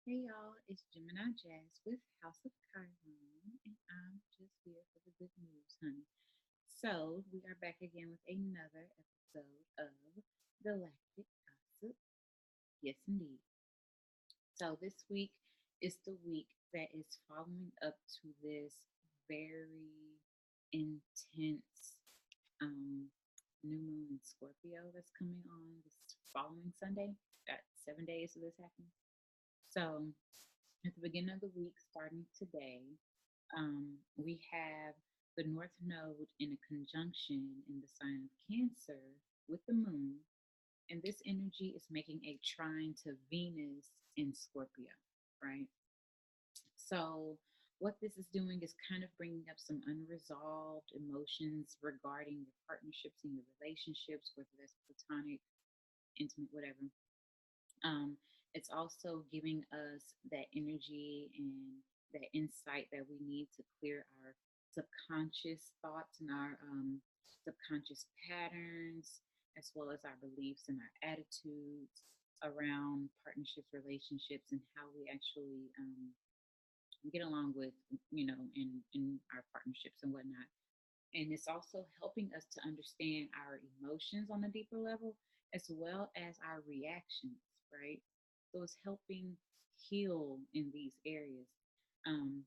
Hey y'all, it's Gemini Jazz with House of Chiron, and I'm just here for the good news, honey. So, we are back again with another episode of Galactic Gossip. Yes, indeed. So, this week is the week that is following up to this very intense um, new moon in Scorpio that's coming on this following Sunday. Got 7 days of this happening. So, at the beginning of the week, starting today, we have the North Node in a conjunction in the sign of Cancer with the moon. And this energy is making a trine to Venus in Scorpio, right? So, what this is doing is kind of bringing up some unresolved emotions regarding your partnerships and your relationships, whether that's platonic, intimate, whatever. Um, it's also giving us that energy and that insight that we need to clear our subconscious thoughts and our subconscious patterns, as well as our beliefs and our attitudes around partnerships, relationships, and how we actually get along with, in our partnerships and whatnot. And it's also helping us to understand our emotions on a deeper level as well as our reactions, right? So it's helping heal in these areas. Um,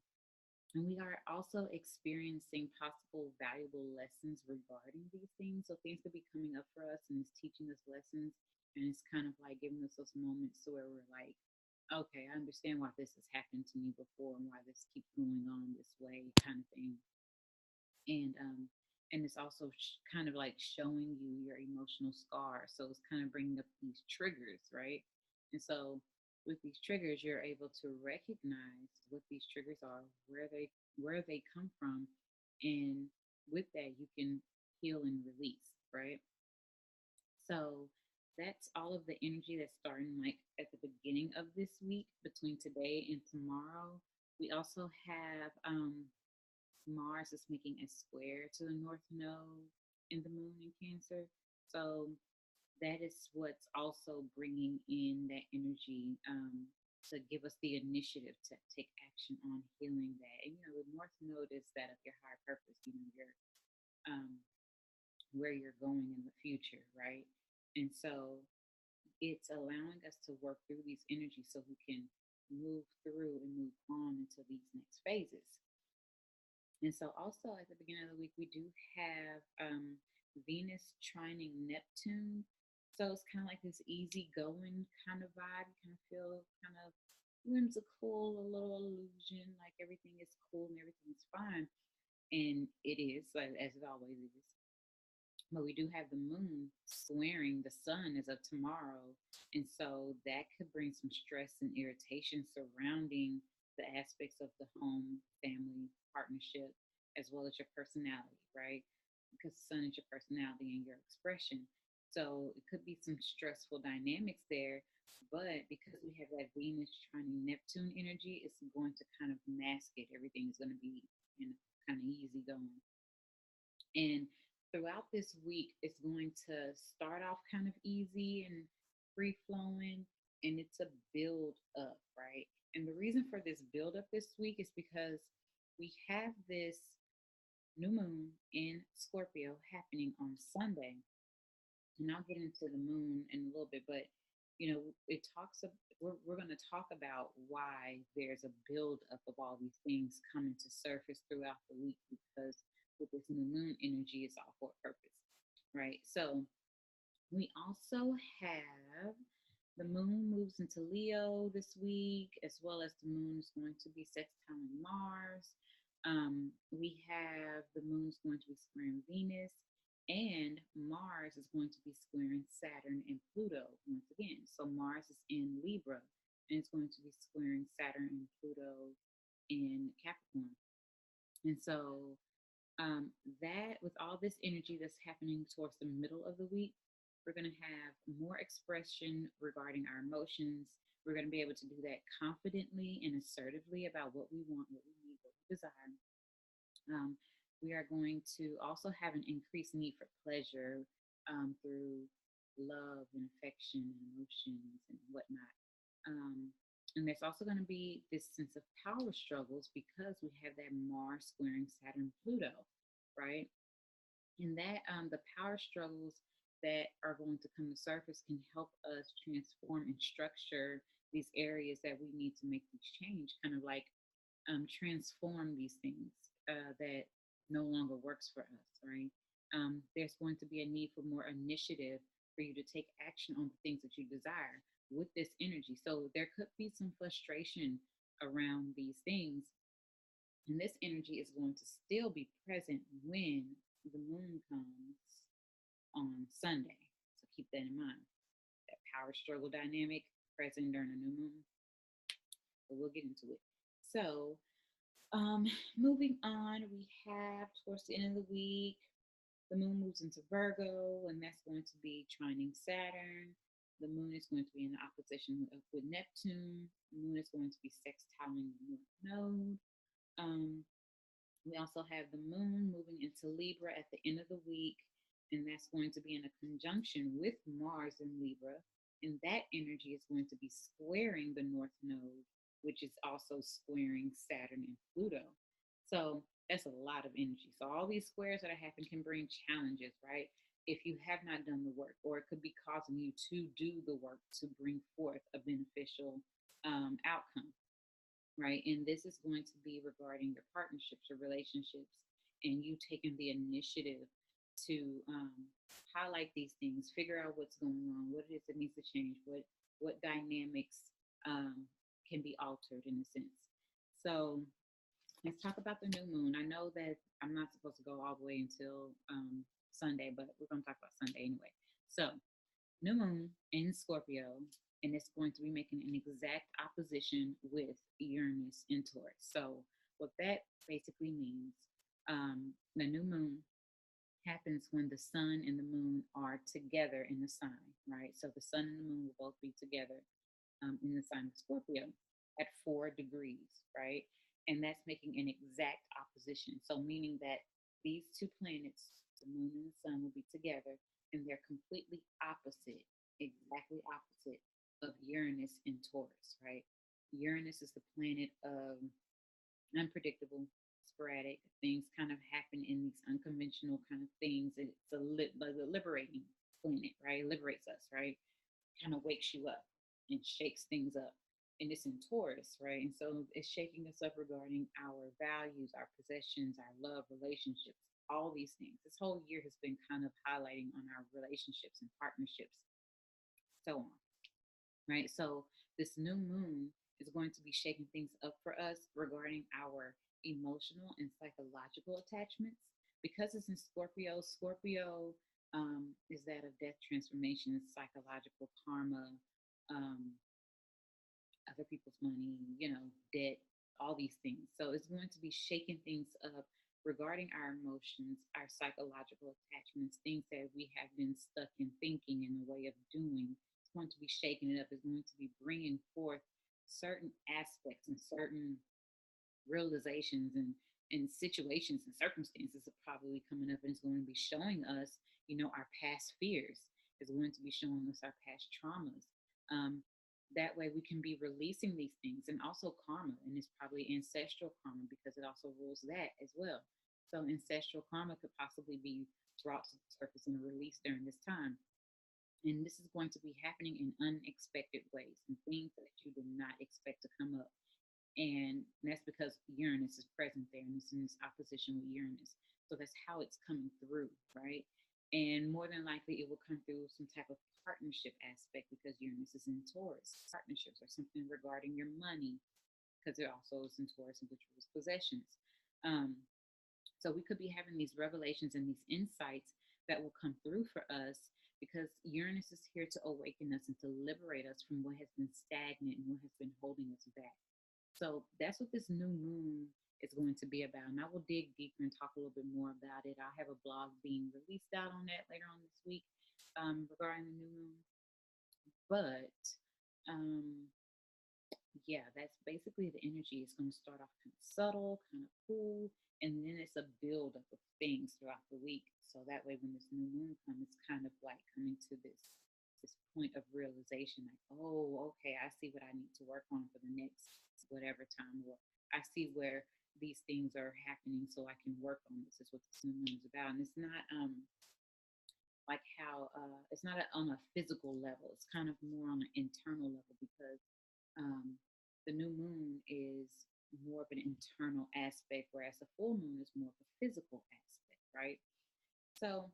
and we are also experiencing possible valuable lessons regarding these things. So things could be coming up for us and it's teaching us lessons. And it's kind of like giving us those moments where we're like, okay, I understand why this has happened to me before and why this keeps going on this way, kind of thing. And it's also kind of like showing you your emotional scar, so it's kind of bringing up these triggers, right? And so with these triggers you're able to recognize what these triggers are, where they come from, and with that you can heal and release, right? So that's all of the energy that's starting like at the beginning of this week between today and tomorrow. We also have Mars is making a square to the North Node in the moon in Cancer. So that is what's also bringing in that energy to give us the initiative to take action on healing that. And, the North Node is that of your higher purpose, your um, where you're going in the future, right? And so it's allowing us to work through these energies so we can move through and move on into these next phases. And so, also at the beginning of the week, we do have Venus trining Neptune. So it's kind of like this easy going kind of vibe. You kind of feel kind of whimsical, a little illusion, like everything is cool and everything's fine. And it is, like, as it always is. But we do have the moon squaring the sun as of tomorrow. And so that could bring some stress and irritation surrounding the aspects of the home, family, partnership, as well as your personality, right? Because the sun is your personality and your expression. So it could be some stressful dynamics there. But because we have that Venus trining Neptune energy, it's going to kind of mask it. Everything is going to be, kind of easy going. And throughout this week, it's going to start off kind of easy and free flowing, and it's a build up, right? And the reason for this build up this week is because we have this new moon in Scorpio happening on Sunday. And I'll get into the moon in a little bit, but it talks of, we're going to talk about why there's a build up of all these things coming to surface throughout the week, because with this new moon energy, it's all for a purpose, right? So we also have the moon moves into Leo this week, as well as the moon is going to be sextiling Mars. We have the moon's going to be squaring Venus, and Mars is going to be squaring Saturn and Pluto once again. So Mars is in Libra, and it's going to be squaring Saturn and Pluto in Capricorn. And so that with all this energy that's happening towards the middle of the week, we're going to have more expression regarding our emotions. We're going to be able to do that confidently and assertively about what we want, what we need, what we desire. Um, we are going to also have an increased need for pleasure through love and affection and emotions and whatnot. Um, And there's also going to be this sense of power struggles because we have that Mars squaring Saturn Pluto, right? And that the power struggles that are going to come to surface can help us transform and structure these areas that we need to make these change, kind of like transform these things that no longer works for us, right? There's going to be a need for more initiative for you to take action on the things that you desire with this energy. So there could be some frustration around these things, and this energy is going to still be present when the moon comes on Sunday. So keep that in mind. That power struggle dynamic present during a new moon. But we'll get into it. So, moving on, we have towards the end of the week, the moon moves into Virgo, and that's going to be trining Saturn. The moon is going to be in opposition with Neptune. The moon is going to be sextiling the North Node. We also have the moon moving into Libra at the end of the week, and that's going to be in a conjunction with Mars in Libra. And that energy is going to be squaring the North Node, which is also squaring Saturn and Pluto. So that's a lot of energy. So all these squares that are happening can bring challenges, right? If you have not done the work, or it could be causing you to do the work to bring forth a beneficial outcome, right? And this is going to be regarding your partnerships or relationships, and you taking the initiative to highlight these things, figure out what's going on, what it is that needs to change, what dynamics can be altered in a sense. So let's talk about the new moon. I know that I'm not supposed to go all the way until Sunday, but we're going to talk about Sunday anyway. So, new moon in Scorpio, and it's going to be making an exact opposition with Uranus in Taurus. So, what that basically means, the new moon happens when the sun and the moon are together in the sign, right? So, the sun and the moon will both be together in the sign of Scorpio at 4 degrees, right? And that's making an exact opposition. So, meaning that these two planets, the moon and the sun, will be together, and they're completely opposite, exactly opposite of Uranus in Taurus, right? Uranus is the planet of unpredictable, sporadic things kind of happen in these unconventional kind of things. It's a liberating planet, right? It liberates us, right? Kind of wakes you up and shakes things up. And it's in Taurus, right? And so it's shaking us up regarding our values, our possessions, our love, relationships, all these things. This whole year has been kind of highlighting on our relationships and partnerships, so on, right? So this new moon is going to be shaking things up for us regarding our emotional and psychological attachments. Because it's in Scorpio, Scorpio is that of death, transformation, psychological karma, um, other people's money, debt, all these things. So it's going to be shaking things up regarding our emotions, our psychological attachments, things that we have been stuck in thinking in the way of doing. It's going to be shaking it up. It's going to be bringing forth certain aspects and certain realizations and situations and circumstances are probably coming up, and it's going to be showing us, our past fears. It's going to be showing us our past traumas. That way we can be releasing these things, and also karma, and it's probably ancestral karma because it also rules that as well. So ancestral karma could possibly be brought to the surface and released during this time. And this is going to be happening in unexpected ways and things that you did not expect to come up. And that's because Uranus is present there, and it's in this opposition with Uranus. So that's how it's coming through, right? And more than likely, it will come through some type of partnership aspect because Uranus is in Taurus. Partnerships or something regarding your money, because it also is in Taurus, which was possessions. So we could be having these revelations and these insights that will come through for us because Uranus is here to awaken us and to liberate us from what has been stagnant and what has been holding us back. So that's what this new moon is going to be about. And I will dig deeper and talk a little bit more about it. I'll have a blog being released out on that later on this week regarding the new moon. But yeah, that's basically the energy. It's going to start off kind of subtle, kind of cool, and then it's a build up of things throughout the week. So that way, when this new moon comes, it's kind of like coming to this this point of realization, like, oh, okay, I see what I need to work on for the next whatever time, or I see where these things are happening so I can work on this. Is what this new moon is about. And it's not like how it's not on a physical level. It's kind of more on an internal level because um, the new moon is more of an internal aspect, whereas the full moon is more of a physical aspect, right? So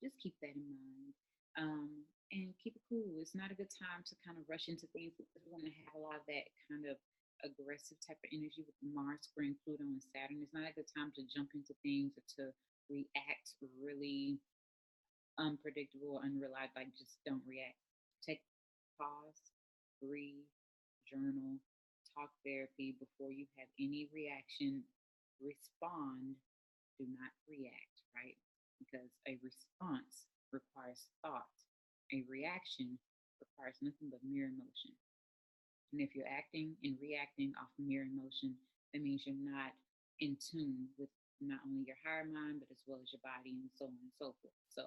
just keep that in mind. Um, and keep it cool. It's not a good time to kind of rush into things because we're going to have a lot of that kind of aggressive type of energy with Mars, squaring Pluto, and Saturn. It's not a good time to jump into things or to react really unpredictable, unreliable. Like, just don't react. Take pause, breathe, journal, talk therapy before you have any reaction. Respond, do not react, right? Because a response requires thought. A reaction requires nothing but mere emotion. And if you're acting and reacting off mere emotion, that means you're not in tune with not only your higher mind, but as well as your body and so on and so forth. So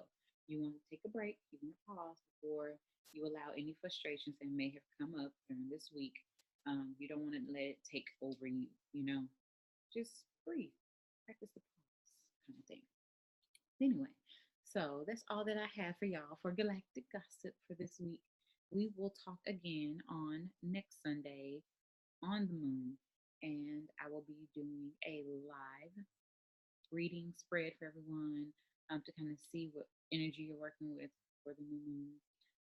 you want to take a break, you want to pause before you allow any frustrations that may have come up during this week. You don't want to let it take over you, just breathe, practice the pause kind of thing. Anyway, so that's all that I have for y'all for Galactic Gossip for this week. We will talk again on next Sunday on the moon, and I will be doing a live reading spread for everyone to kind of see what energy you're working with for the new moon.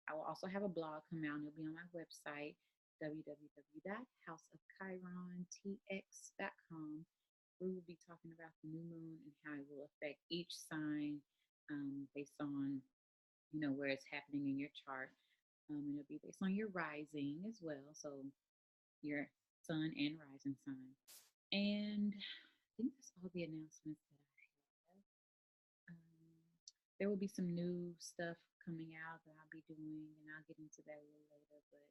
I will also have a blog come out, and it'll be on my website, www.houseofchirontx.com. We will be talking about the new moon and how it will affect each sign based on where it's happening in your chart. And it'll be based on your rising as well, so your sun and rising sign. And I think that's all the announcements that I have. There will be some new stuff coming out that I'll be doing, and I'll get into that a little later. But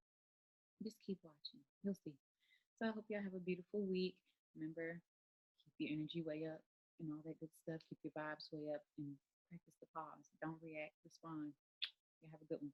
just keep watching. You'll see. So I hope y'all have a beautiful week. Remember, keep your energy way up and all that good stuff. Keep your vibes way up and practice the pause. Don't react, respond. You have a good one.